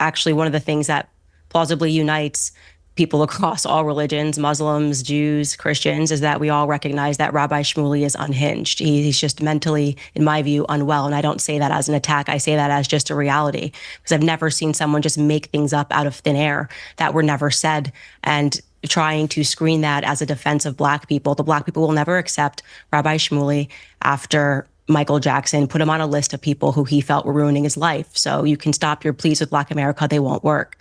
actually one of the things that plausibly unites people across all religions, Muslims, Jews, Christians, is that we all recognize that Rabbi Shmuley is unhinged. He's just mentally, in my view, unwell. And I don't say that as an attack. I say that as just a reality, because I've never seen someone just make things up out of thin air that were never said. And trying to screen that as a defense of Black people. The Black people will never accept Rabbi Shmuley after Michael Jackson put him on a list of people who he felt were ruining his life. So you can stop your pleas with Black America. They won't work.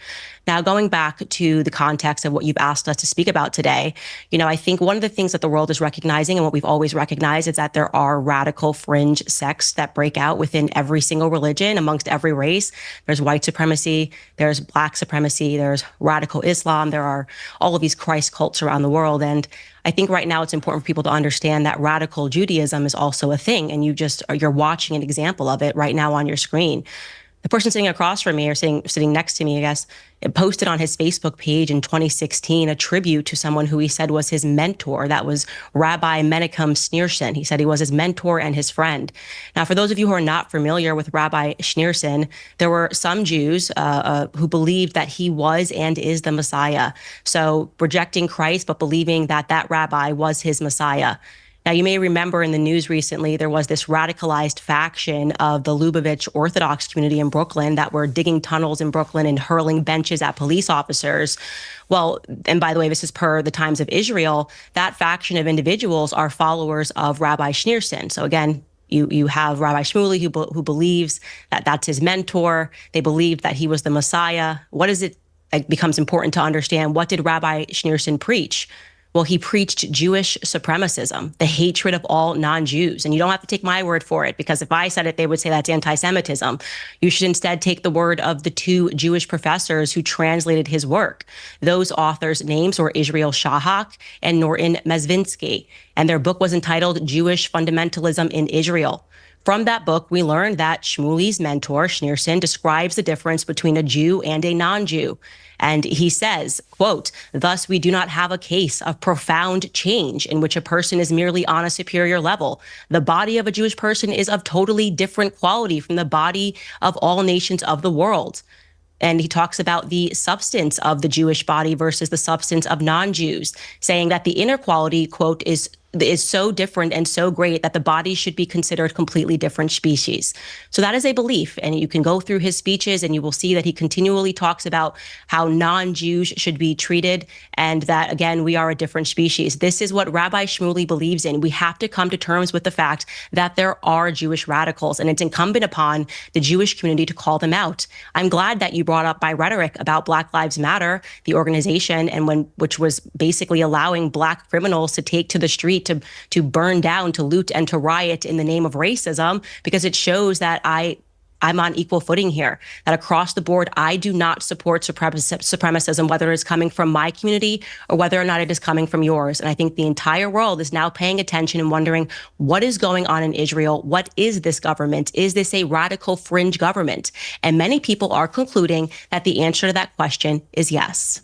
Now, going back to the context of what you've asked us to speak about today, I think one of the things that the world is recognizing, and what we've always recognized, is that there are radical fringe sects that break out within every single religion, amongst every race. There's white supremacy, there's Black supremacy, there's radical Islam, there are all of these Christ cults around the world. And I think right now it's important for people to understand that radical Judaism is also a thing, and you're watching an example of it right now on your screen. The person sitting across from me, or sitting next to me, I guess, it posted on his Facebook page in 2016 a tribute to someone who he said was his mentor. That was Rabbi Menachem Schneerson. He said he was his mentor and his friend. Now, for those of you who are not familiar with Rabbi Schneerson, there were some Jews who believed that he was and is the Messiah. So rejecting Christ, but believing that that rabbi was his Messiah. Now, you may remember in the news recently, there was this radicalized faction of the Lubavitch Orthodox community in Brooklyn that were digging tunnels in Brooklyn and hurling benches at police officers. Well, and by the way, this is per the Times of Israel, that faction of individuals are followers of Rabbi Schneerson. So again, you have Rabbi Shmuley who believes that that's his mentor. They believed that he was the Messiah. What is it? It becomes important to understand, what did Rabbi Schneerson preach? Well, he preached Jewish supremacism, the hatred of all non-Jews. And you don't have to take my word for it, because if I said it, they would say that's anti-Semitism. You should instead take the word of the two Jewish professors who translated his work. Those authors' names were Israel Shahak and Norton Mezvinsky, and their book was entitled Jewish Fundamentalism in Israel. From that book, we learned that Shmuley's mentor, Schneerson, describes the difference between a Jew and a non-Jew. And he says, quote, "Thus, we do not have a case of profound change in which a person is merely on a superior level. The body of a Jewish person is of totally different quality from the body of all nations of the world." And he talks about the substance of the Jewish body versus the substance of non-Jews, saying that the inner quality, quote, is so different and so great that the body should be considered completely different species. So that is a belief. And you can go through his speeches and you will see that he continually talks about how non-Jews should be treated, and that, again, we are a different species. This is what Rabbi Shmuley believes in. We have to come to terms with the fact that there are Jewish radicals, and it's incumbent upon the Jewish community to call them out. I'm glad that you brought up my rhetoric about Black Lives Matter, the organization, and which was basically allowing Black criminals to take to the street to burn down, to loot, and to riot in the name of racism, because it shows that I'm on equal footing here, that across the board, I do not support supremacism, whether it's coming from my community or whether or not it is coming from yours. And I think the entire world is now paying attention and wondering, what is going on in Israel? What is this government? Is this a radical fringe government? And many people are concluding that the answer to that question is yes.